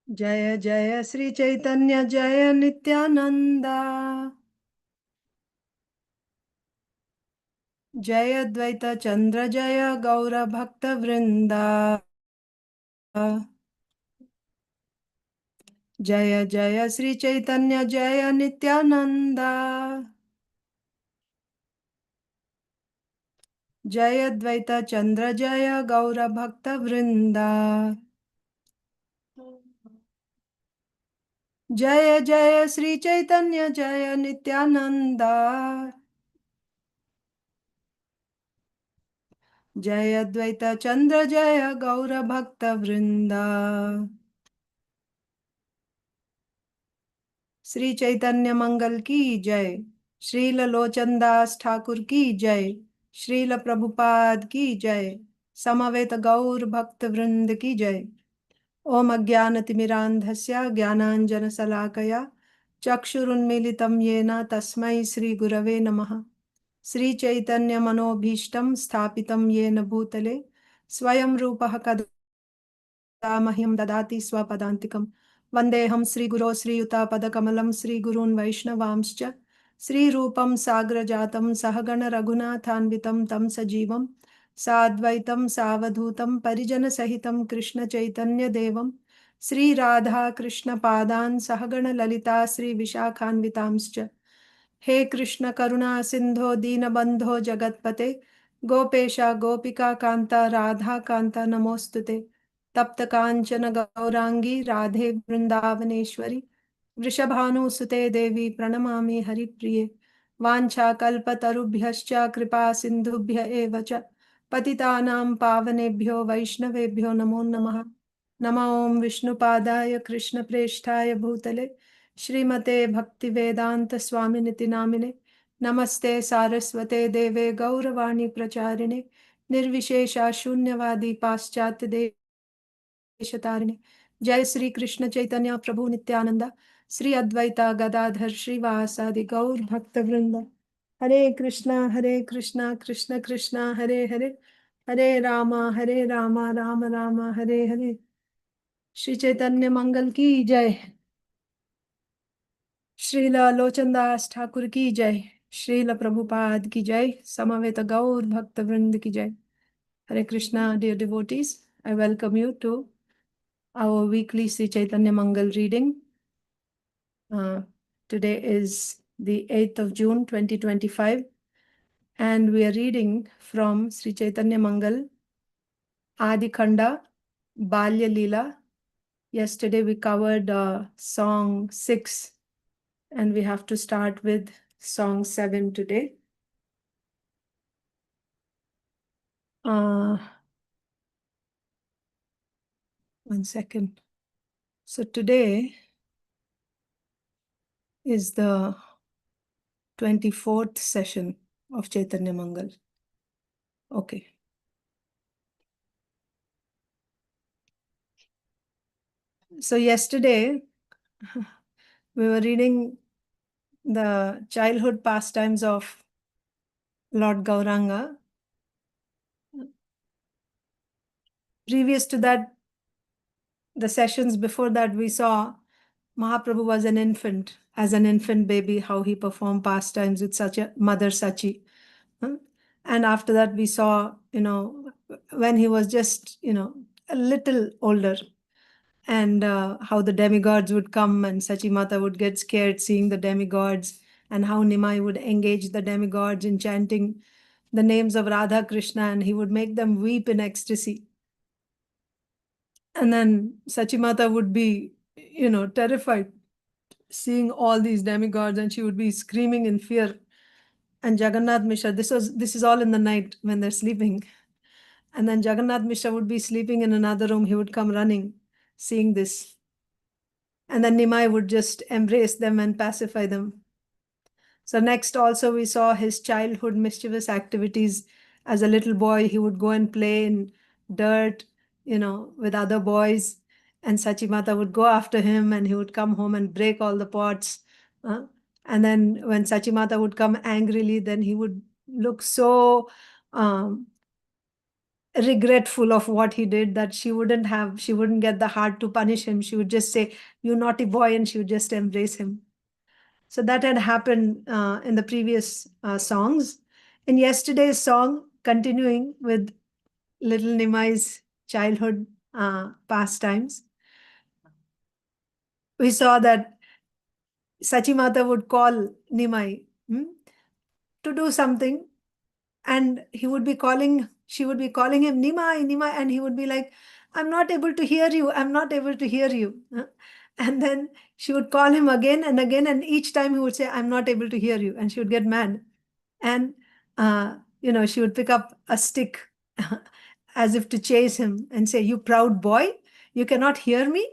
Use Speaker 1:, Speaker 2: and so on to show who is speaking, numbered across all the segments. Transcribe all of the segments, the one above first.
Speaker 1: जय जय श्री चैतन्य जय नित्यानंदा। जय अद्वैत चंद्र जय गौर भक्त वृंदा। जय जय श्री चैतन्य जय नित्यानंदा। जय अद्वैत चंद्र जय गौर भक्त वृंदा। जय जय श्री चैतन्य जय नित्यानंदा। जय अद्वैत चंद्र जय गौर भक्त वृंदा। श्री चैतन्य मंगल की जय। श्रील लोचनदास ठाकुर की जय। श्रील प्रभुपाद की जय। समवेत गौर भक्त वृंद की जय। ओम अज्ञानतिमिरान्धस्य ज्ञानाञ्जनशलाकया चक्षुरुन्मीलितं येन तस्मै श्रीगुरवे नमः। श्रीचैतन्यमनोभीष्टं स्थापितं येन भूतले स्वयं रूपः कदा मह्यं ददाति स्वपदान्तिकं। वन्देऽहं श्रीगुरो श्रीयुतापदकमलं श्रीगुरून् वैष्णवांश्च श्रीरूपं साग्रजातं सहगण रघुनाथान्वितं तं सजीवं साद्वैतं सावधूतं परिजनसहितं कृष्णचैतन्यदेवं श्रीराधा कृष्णपादान् सहगण ललिता श्रीविशाखान्वितांश्च। हे कृष्ण करुणा सिंधो दीनबंधो जगतपते गोपेशा गोपिका कांता राधा कांता नमोस्तुते। तप्त कांचन गौरांगी राधे वृंदावनेश्वरी वृषभानुसुते देवी प्रणमामि हरिप्रिये। वाञ्छाकल्पतरुभ्यश्च कृपा सिन्धुभ्य एव च पतितानां पावनेभ्यो वैष्णवेभ्यो नमो नमः। नमो ओं विष्णुपादाय कृष्णप्रेष्ठाय भूतले श्रीमते भक्तिवेदांत स्वामिनिति नामिने नमस्ते सारस्वते देवे गौरवाणी प्रचारिणे निर्विशेषा शून्यवादी पाश्चात्य देशतारिणे। जय श्री कृष्ण चैतन्य प्रभु नित्यानंद श्री अद्वैता गदाधर श्रीवासादि गौर भक्त वृंद। हरे कृष्णा कृष्ण कृष्णा हरे हरे हरे रामा राम राम हरे हरे। श्री चैतन्य मंगल की जय। श्रील लोचनदास ठाकुर की जय। श्रील प्रभुपाद की जय। समवेत गौर भक्त वृंद की जय। हरे Krishna dear devotees, I welcome you to our weekly Sri Chaitanya Mangal reading. Today is the 8th of June 2025 and we are reading from Sri Chaitanya Mangal Adi Khanda Balya Lila. Yesterday we covered song 6 and we have to start with song 7 today. One second. So today is the 24th session of Chaitanya Mangal. Okay. So yesterday we were reading the childhood pastimes of Lord Gauranga. Previous to that, the sessions before that, we saw Mahaprabhu was an infant, as an infant baby, how he performed pastimes with such a mother Saci. And after that, we saw, when he was just, a little older, and how the demigods would come and Sachi Mata would get scared seeing the demigods, and how Nimai would engage the demigods in chanting the names of Radha Krishna, and he would make them weep in ecstasy. And then Sachi Mata would be, terrified seeing all these demigods, and she would be screaming in fear. And Jagannath Mishra, this is all in the night when they're sleeping. And then Jagannath Mishra would be sleeping in another room. He would come running, seeing this. And then Nimai would just embrace them and pacify them. So next also we saw his childhood mischievous activities. As a little boy, he would go and play in dirt, with other boys. And Sachimata would go after him and he would come home and break all the pots. And then when Sachimata would come angrily, then he would look so regretful of what he did, that she wouldn't get the heart to punish him. She would just say, "You naughty boy," and she would just embrace him. So that had happened in the previous songs. In yesterday's song, continuing with little Nimai's childhood pastimes, we saw that Sachi Mata would call Nimai to do something, and she would be calling him Nimai, Nimai, and he would be like, "I'm not able to hear you, I'm not able to hear you." And then she would call him again and again, and each time he would say, "I'm not able to hear you," and she would get mad. And she would pick up a stick as if to chase him and say, "You proud boy, you cannot hear me?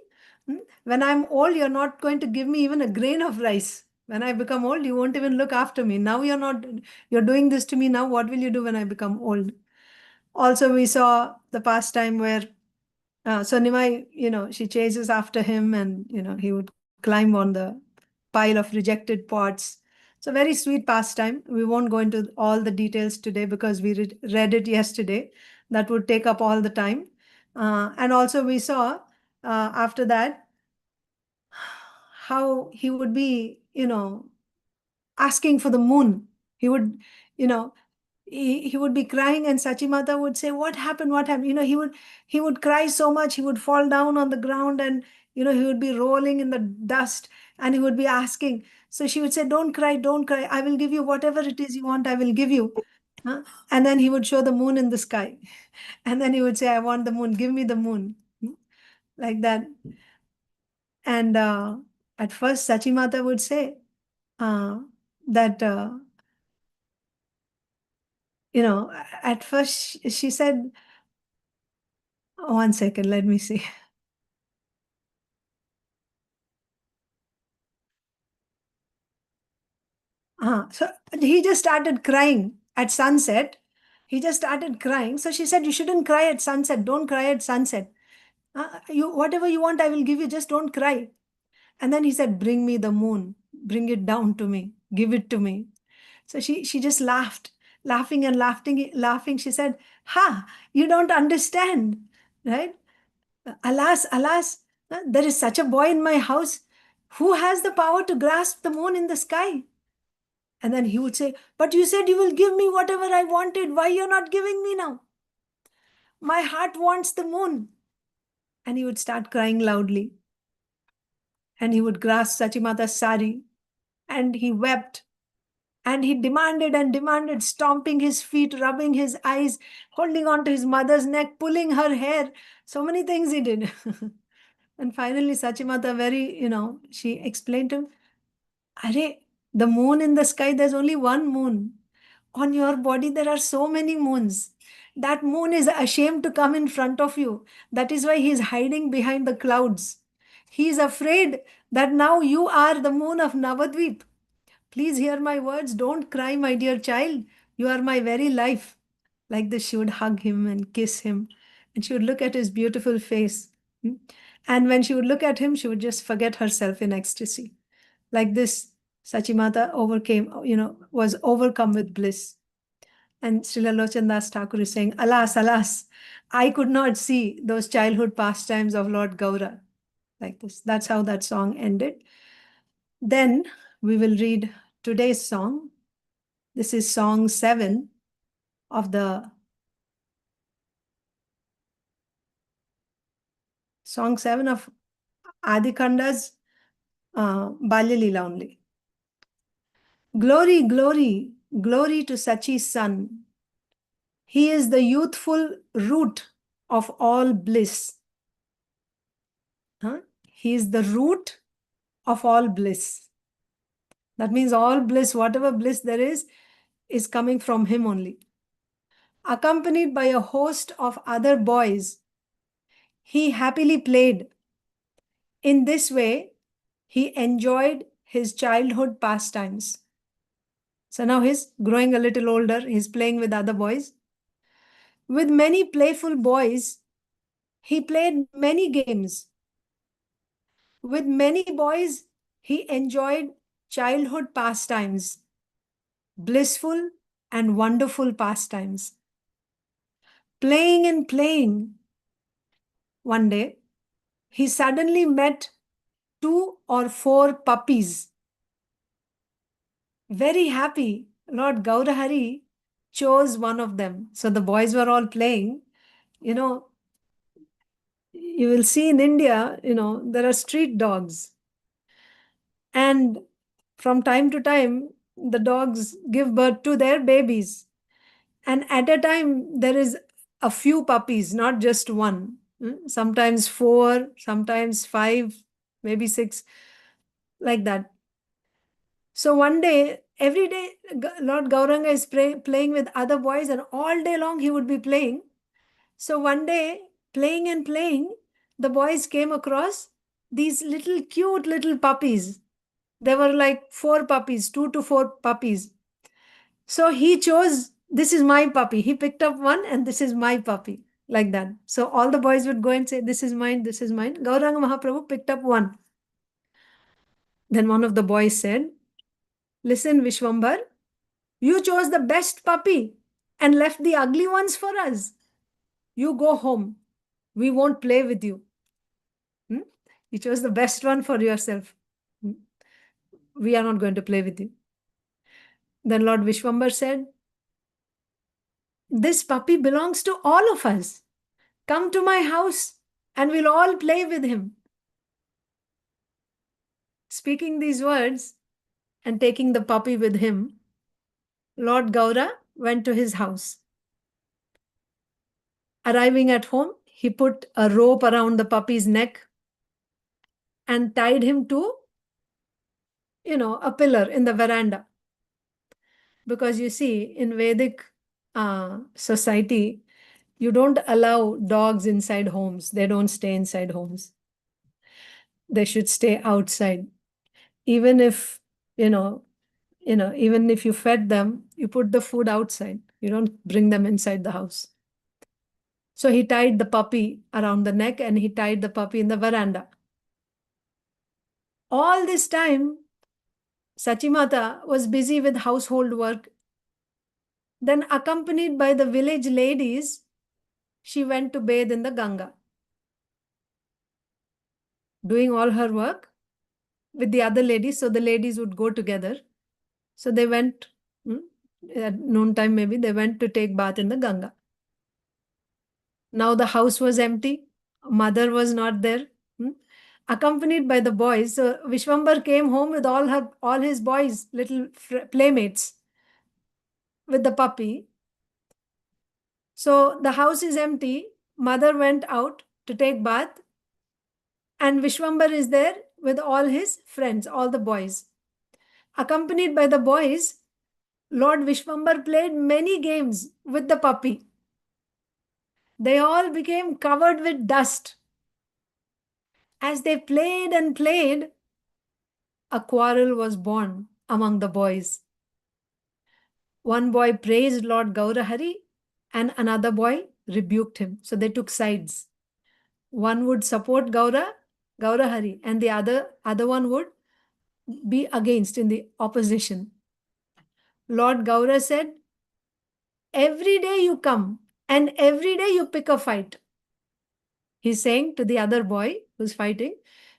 Speaker 1: When I'm old, you're not going to give me even a grain of rice. When I become old, you won't even look after me. Now you're doing this to me now. What will you do when I become old?" Also, we saw the pastime where so Nimai, she chases after him, and he would climb on the pile of rejected pots. It's a very sweet pastime. We won't go into all the details today because we read it yesterday. That would take up all the time. And also we saw after that how he would be, asking for the moon. He would, you know, he would be crying, and Sachimata would say, "What happened? What happened?" He would cry so much, he would fall down on the ground, and he would be rolling in the dust, and he would be asking. So she would say, "Don't cry, don't cry. I will give you whatever it is you want, I will give you." Huh? And then he would show the moon in the sky. And then he would say, "I want the moon, give me the moon." Like that. And at first, Sachimata would say uh, that at first she said, one second, let me see. So he just started crying at sunset. He just started crying. So she said, "You shouldn't cry at sunset. Don't cry at sunset. Whatever you want, I will give you. Just don't cry." And then he said, "Bring me the moon. Bring it down to me. Give it to me." So she just laughed, laughing and laughing, laughing. She said, "Ha, you don't understand, right? Alas, alas, there is such a boy in my house who has the power to grasp the moon in the sky." And then he would say, "But you said you will give me whatever I wanted. Why you're not giving me now? My heart wants the moon." And he would start crying loudly. And he would grasp Sachimata's sari. And he wept. And he demanded and demanded, stomping his feet, rubbing his eyes, holding on to his mother's neck, pulling her hair. So many things he did. And finally, Sachimata she explained to him, "Arey, the moon in the sky, there's only one moon. On your body, there are so many moons. That moon is ashamed to come in front of you. That is why he is hiding behind the clouds. He is afraid that now you are the moon of Navadvip. Please hear my words. Don't cry, my dear child. You are my very life." Like this, she would hug him and kiss him. And she would look at his beautiful face. And when she would look at him, she would just forget herself in ecstasy. Like this, Sachimata was overcome with bliss. And Srila Lochan Das Thakur is saying, "Alas, alas, I could not see those childhood pastimes of Lord Gaura." Like this. That's how that song ended. Then we will read today's song. This is song 7 of the song 7 of Adikhanda's Balya Lila only. "Glory, glory, glory to Sachi's son. He is the youthful root of all bliss." He is the root of all bliss. That means all bliss, whatever bliss there is coming from him only. Accompanied by a host of other boys, he happily played. In this way, he enjoyed his childhood pastimes. So now he's growing a little older, he's playing with other boys. With many playful boys, he played many games. With many boys, he enjoyed childhood pastimes, blissful and wonderful pastimes. Playing and playing. One day, he suddenly met 2 or 4 puppies. Very happy, Lord Gaurahari chose one of them. So the boys were all playing. You know, you will see in India, there are street dogs. And from time to time, the dogs give birth to their babies. And at a time, there is a few puppies, not just one. Sometimes 4, sometimes 5, maybe 6, like that. So one day, every day, Lord Gauranga is playing with other boys, and all day long he would be playing. So one day, playing and playing, the boys came across these little cute little puppies. There were like 4 puppies, 2 to 4 puppies. So he chose, this is my puppy. He picked up one, and this is my puppy, like that. So all the boys would go and say, this is mine, this is mine. Gauranga Mahaprabhu picked up one. Then one of the boys said, listen, Vishwambar, you chose the best puppy and left the ugly ones for us. You go home. We won't play with you. You chose the best one for yourself. We are not going to play with you. Then Lord Vishwambar said, this puppy belongs to all of us. Come to my house and we'll all play with him. Speaking these words and taking the puppy with him, Lord Gaura went to his house. Arriving at home, he put a rope around the puppy's neck and tied him to, a pillar in the veranda. Because you see, in Vedic society, you don't allow dogs inside homes. They don't stay inside homes. They should stay outside. Even if, even if you fed them, you put the food outside. You don't bring them inside the house. So he tied the puppy around the neck and he tied the puppy in the veranda. All this time, Sachi Mata was busy with household work. Then, accompanied by the village ladies, she went to bathe in the Ganga. Doing all her work with the other ladies, so the ladies would go together. So they went, at noontime maybe, they went to take bath in the Ganga. Now the house was empty. Mother was not there. Accompanied by the boys. So Vishwambar came home with all his boys, little playmates, with the puppy. So the house is empty. Mother went out to take bath. And Vishwambar is there with all his friends, all the boys. Accompanied by the boys, Lord Vishwambar played many games with the puppy. They all became covered with dust. As they played and played, a quarrel was born among the boys. One boy praised Lord Gaurahari and another boy rebuked him. So they took sides. One would support Gaurahari, and the other one would be against, in the opposition. Lord Gaura said, every day you come and every day you pick a fight. He's saying to the other boy who's fighting,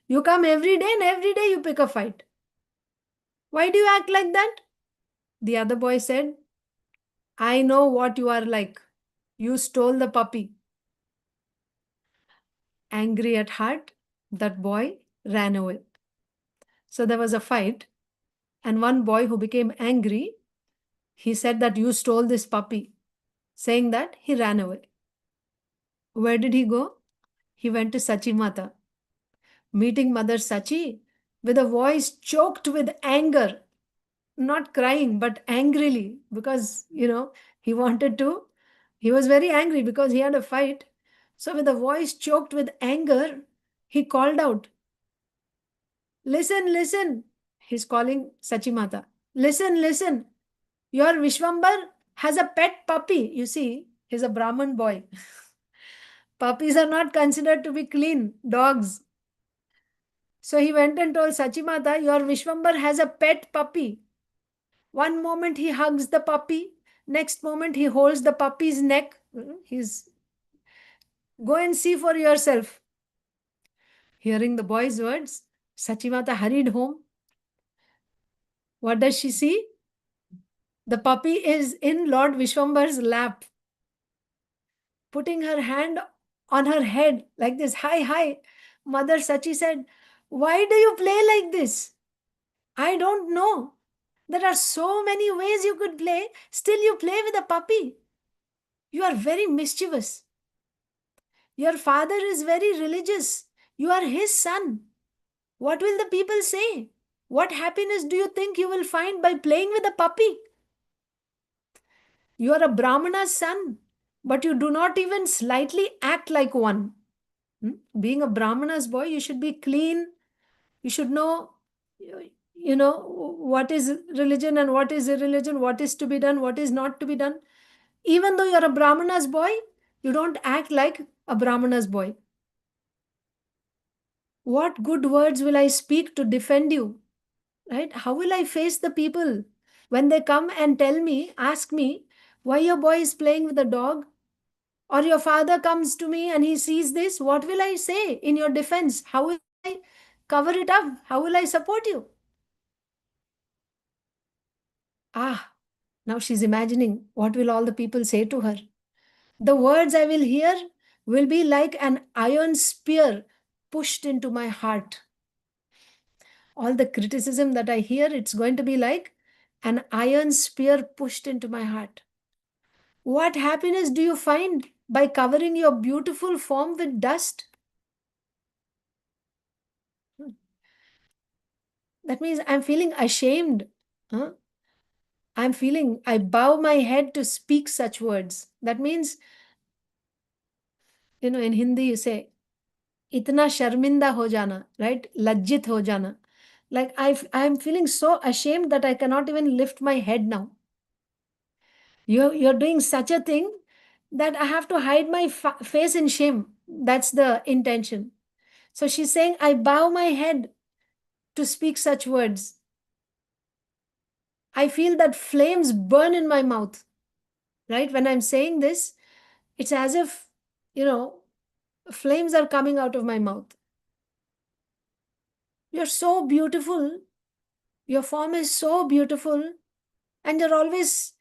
Speaker 1: you come every day and every day you pick a fight. Why do you act like that? The other boy said, I know what you are like. You stole the puppy. Angry at heart, that boy ran away. So there was a fight, and one boy who became angry, he said that you stole this puppy. Saying that, he ran away. Where did he go? He went to Sachi Mata. Meeting Mother Sachi with a voice choked with anger, not crying, but angrily, because, he was very angry because he had a fight. So with a voice choked with anger, he called out, listen, listen. He's calling Sachi Mata. Listen, listen. Your Vishwambar has a pet puppy. You see, he's a Brahmin boy. Puppies are not considered to be clean, dogs. So he went and told Sachi Mata, your Vishwambar has a pet puppy. One moment he hugs the puppy. Next moment he holds the puppy's neck. He's Go and see for yourself. Hearing the boy's words, Sachimata hurried home. What does she see? The puppy is in Lord Vishwambar's lap, putting her hand on her head like this. Hi, hi. Mother Sachi said, why do you play like this? I don't know. There are so many ways you could play. Still, you play with a puppy. You are very mischievous. Your father is very religious. You are his son. What will the people say? What happiness do you think you will find by playing with a puppy? You are a Brahmana's son, but you do not even slightly act like one. Being a Brahmana's boy, you should be clean. You should know, what is religion and what is irreligion, what is to be done, what is not to be done. Even though you're a Brahmana's boy, you don't act like a Brahmana's boy. What good words will I speak to defend you? Right? How will I face the people when they come and tell me, ask me, why your boy is playing with a dog? Or your father comes to me and he sees this, what will I say in your defense? How will I cover it up? How will I support you? Ah, now she's imagining what will all the people say to her. The words I will hear will be like an iron spear pushed into my heart. All the criticism that I hear, it's going to be like an iron spear pushed into my heart. What happiness do you find by covering your beautiful form with dust? That means I'm feeling ashamed. Huh? I bow my head to speak such words. That means, in Hindi you say, itna sharminda ho jana, right? Lajjit ho jana. Like I'm feeling so ashamed that I cannot even lift my head now. You're doing such a thing that I have to hide my face in shame. That's the intention. So she's saying, I bow my head to speak such words. I feel that flames burn in my mouth, right? When I'm saying this, it's as if, flames are coming out of my mouth. You're so beautiful. Your form is so beautiful. And you're always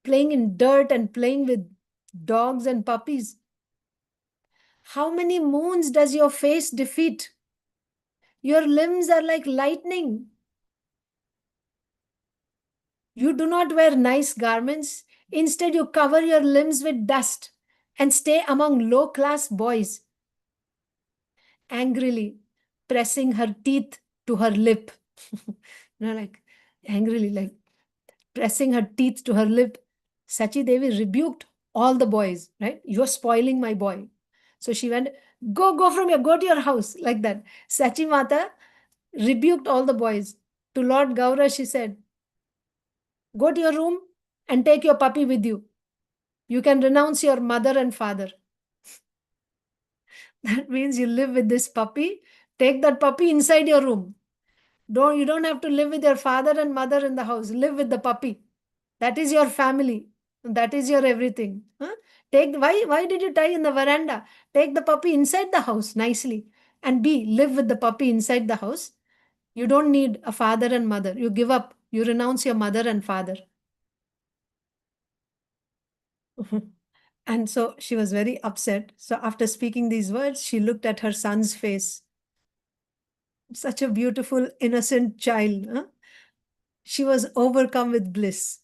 Speaker 1: playing in dirt and playing with dogs and puppies. How many moons does your face defeat? Your limbs are like lightning. You do not wear nice garments. Instead, you cover your limbs with dust and stay among low class boys, angrily pressing her teeth to her lip. Like angrily, like pressing her teeth to her lip. Sachi Devi rebuked all the boys, right? You're spoiling my boy. So she went, go from here, go to your house, like that. Sachi Mata rebuked all the boys. To Lord Gaura, she said, go to your room and take your puppy with you. You can renounce your mother and father. That means you live with this puppy. Take that puppy inside your room. You don't have to live with your father and mother in the house. Live with the puppy. That is your family. That is your everything. Huh? Why did you tie in the veranda? Take the puppy inside the house nicely and live with the puppy inside the house. You don't need a father and mother. You give up. You renounce your mother and father. And so she was very upset. So after speaking these words, she looked at her son's face. Such a beautiful, innocent child. Huh? She was overcome with bliss.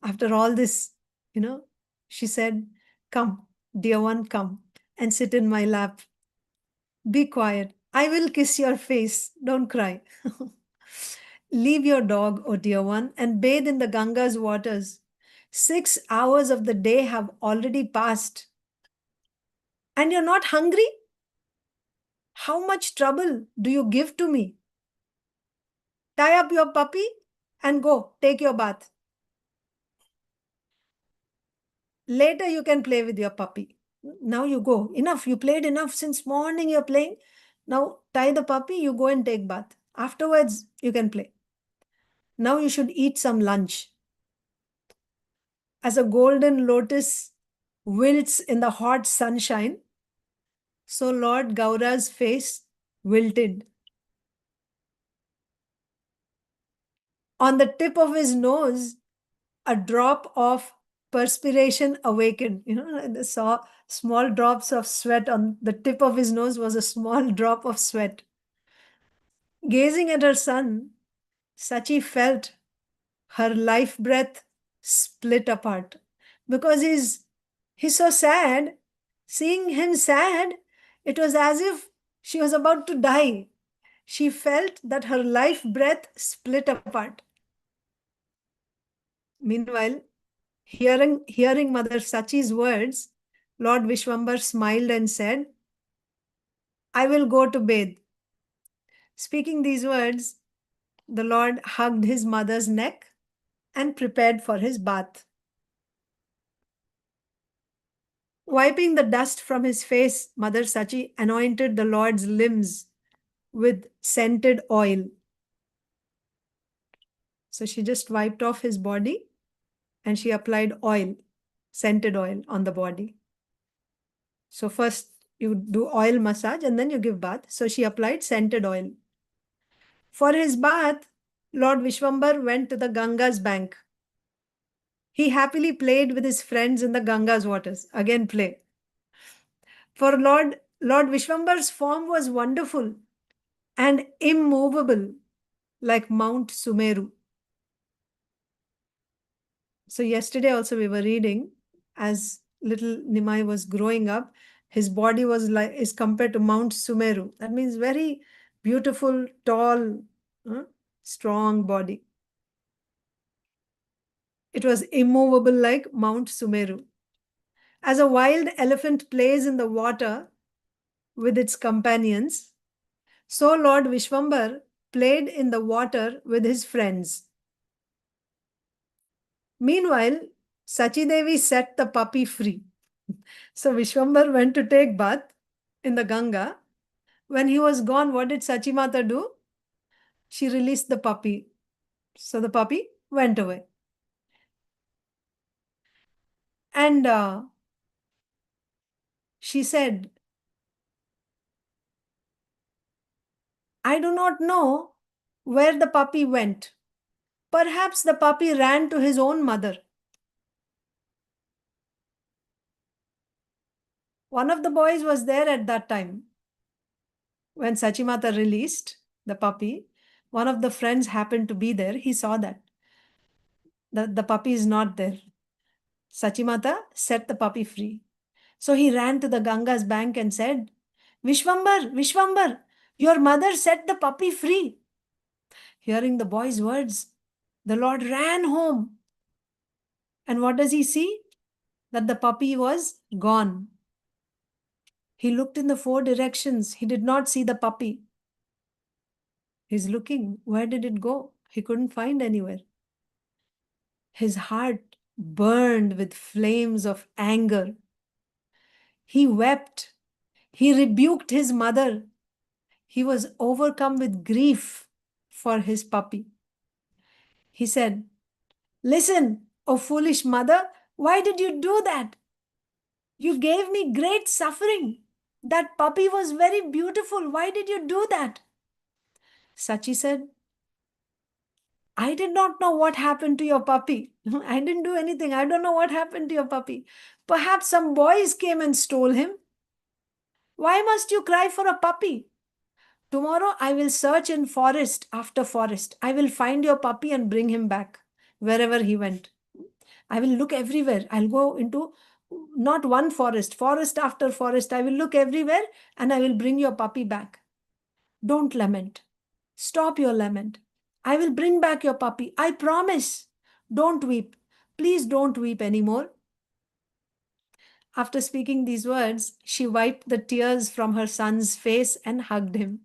Speaker 1: After all this, she said, come, dear one, come and sit in my lap. Be quiet. I will kiss your face. Don't cry. Leave your dog, oh dear one, and bathe in the Ganga's waters. 6 hours of the day have already passed. And you're not hungry? How much trouble do you give to me? Tie up your puppy and go take your bath. Later you can play with your puppy. Now you go. Enough. You played enough. Since morning you're playing. Now tie the puppy, you go and take bath. Afterwards, you can play. Now you should eat some lunch. As a golden lotus wilts in the hot sunshine, so Lord Gaura's face wilted. On the tip of his nose, a drop of perspiration awakened. I saw small drops of sweat on the tip of his nose, was a small drop of sweat. Gazing at her son, Sachi felt her life breath split apart because he's so sad. Seeing him sad, it was as if she was about to die. She felt that her life breath split apart. Meanwhile, hearing Mother Sachi's words, Lord Vishwambar smiled and said, I will go to bathe. Speaking these words, the Lord hugged his mother's neck and prepared for his bath. Wiping the dust from his face, Mother Sachi anointed the Lord's limbs with scented oil. So she just wiped off his body and she applied oil, scented oil on the body. So first you do oil massage and then you give bath. So she applied scented oil. For his bath, Lord Vishwambar went to the Ganga's bank. He happily played with his friends in the Ganga's waters. Again, play. For Lord Vishwambar's form was wonderful and immovable like Mount Sumeru. So yesterday also we were reading, as little Nimai was growing up, his body is compared to Mount Sumeru. That means very beautiful, tall, strong body. It was immovable like Mount Sumeru. As a wild elephant plays in the water with its companions, so Lord Vishwambar played in the water with his friends. Meanwhile, Sachi Devi set the puppy free. So Vishwambar went to take bath in the Ganga. When he was gone, what did Sachi Mata do? She released the puppy. So the puppy went away. And she said, I do not know where the puppy went. Perhaps the puppy ran to his own mother. One of the boys was there at that time. When Sachimata released the puppy, one of the friends happened to be there. He saw that the puppy is not there. Sachimata set the puppy free. So he ran to the Ganga's bank and said, Vishwambar, Vishwambar, your mother set the puppy free. Hearing the boy's words, the Lord ran home. And what does he see? That the puppy was gone. He looked in the four directions. He did not see the puppy. He's looking. Where did it go? He couldn't find anywhere. His heart burned with flames of anger. He wept. He rebuked his mother. He was overcome with grief for his puppy. He said, Listen, O foolish mother, why did you do that? You gave me great suffering. That puppy was very beautiful. Why did you do that? Sachi said, I did not know what happened to your puppy. I didn't do anything. I don't know what happened to your puppy. Perhaps some boys came and stole him. Why must you cry for a puppy? Tomorrow I will search in forest after forest. I will find your puppy and bring him back wherever he went. I will look everywhere. I'll go into not one forest, forest after forest. I will look everywhere and I will bring your puppy back. Don't lament. Stop your lament. I will bring back your puppy. I promise. Don't weep. Please don't weep anymore. After speaking these words, she wiped the tears from her son's face and hugged him.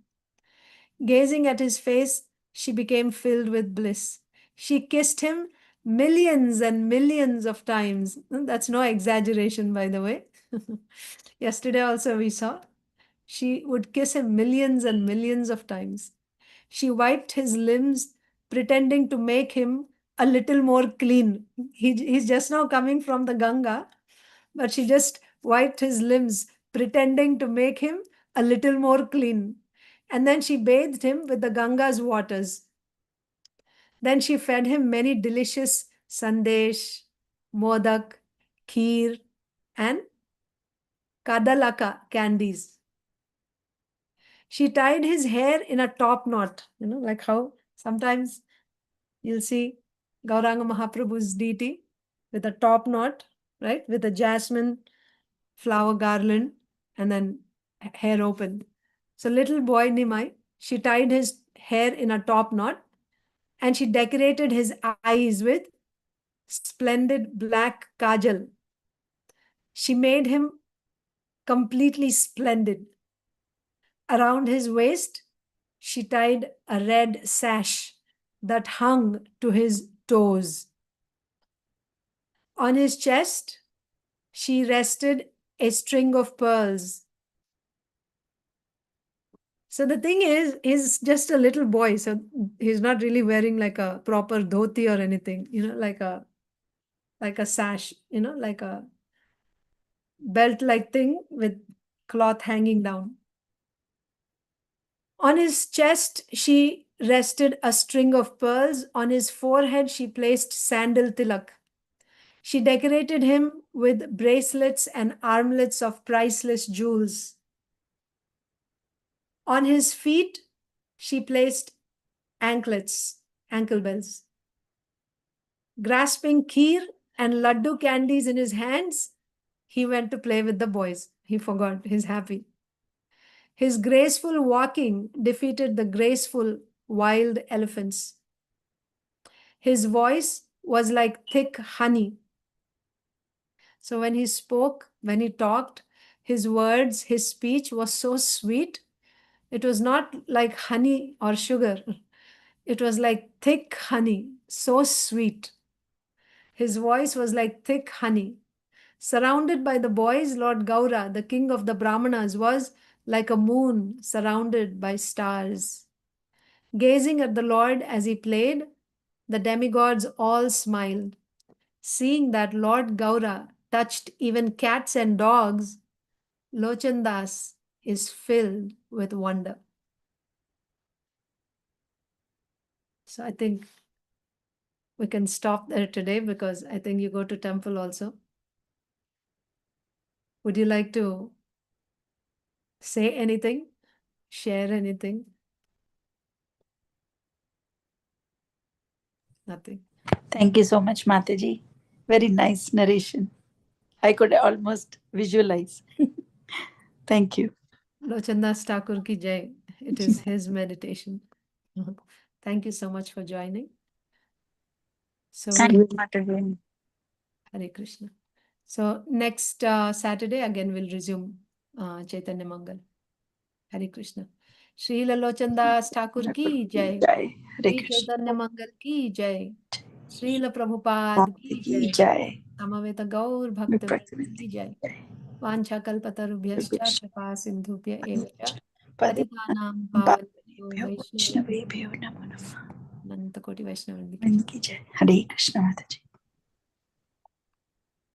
Speaker 1: Gazing at his face, she became filled with bliss. She kissed him millions and millions of times. That's no exaggeration, by the way. Yesterday also we saw she would kiss him millions and millions of times. She wiped his limbs, pretending to make him a little more clean. He's just now coming from the Ganga. but she just wiped his limbs, pretending to make him a little more clean. And then she bathed him with the Ganga's waters. Then she fed him many delicious sandesh, modak, kheer, and kadalaka candies. She tied his hair in a top knot, like how sometimes you'll see Gauranga Mahaprabhu's deity with a top knot, right? With a jasmine flower garland and then hair open. So little boy Nimai, she tied his hair in a top knot and she decorated his eyes with splendid black kajal. She made him completely splendid. Around his waist, she tied a red sash that hung to his toes. On his chest, she rested a string of pearls. So the thing is, he's just a little boy. So he's not really wearing like a proper dhoti or anything, like a sash, like a belt-like thing with cloth hanging down. On his chest, she rested a string of pearls. On his forehead, she placed sandal tilak. She decorated him with bracelets and armlets of priceless jewels. On his feet, she placed anklets, ankle bells. Grasping kheer and laddu candies in his hands, he went to play with the boys. He forgot, he's happy. His graceful walking defeated the graceful wild elephants. His voice was like thick honey. So when he spoke, when he talked, his words, his speech was so sweet. It was not like honey or sugar. It was like thick honey, so sweet. His voice was like thick honey. Surrounded by the boys, Lord Gaura, the king of the Brahmanas, was like a moon surrounded by stars. Gazing at the Lord as he played, the demigods all smiled. Seeing that Lord Gaura touched even cats and dogs, Lochandas is filled with wonder. So I think we can stop there today because I think you go to temple also. Would you like to say anything? Share anything? Nothing.
Speaker 2: Thank you so much, Mataji. Very nice narration. I could almost visualize. Thank you.
Speaker 1: Lochandas Thakur ki jai. It is his meditation. Thank you so much for joining. So
Speaker 2: Thank
Speaker 1: we'll,
Speaker 2: you, Mataji.
Speaker 1: Hare Krishna. So next Saturday again we'll resume Chaitanya Mangal. Hare Krishna. Srila Lochandas Thakur ki jai.
Speaker 2: Jai. Hare
Speaker 1: Shri
Speaker 2: Krishna.
Speaker 1: Chaitanya Mangal ki jai. Srila Prabhupada ki
Speaker 2: Ki
Speaker 1: jai.
Speaker 2: Jai.
Speaker 1: Samaveta Gaur Bhakta ki jai. Vancha kalpatarubhyascha krapa sindhubhya eva cha patitanam pavanebhyo Vaishnava
Speaker 2: Vaishnavebhyo namo namaha.
Speaker 1: Ananta Koti Vaishnava
Speaker 2: Ki Jai. Hare Krishna, Mataji.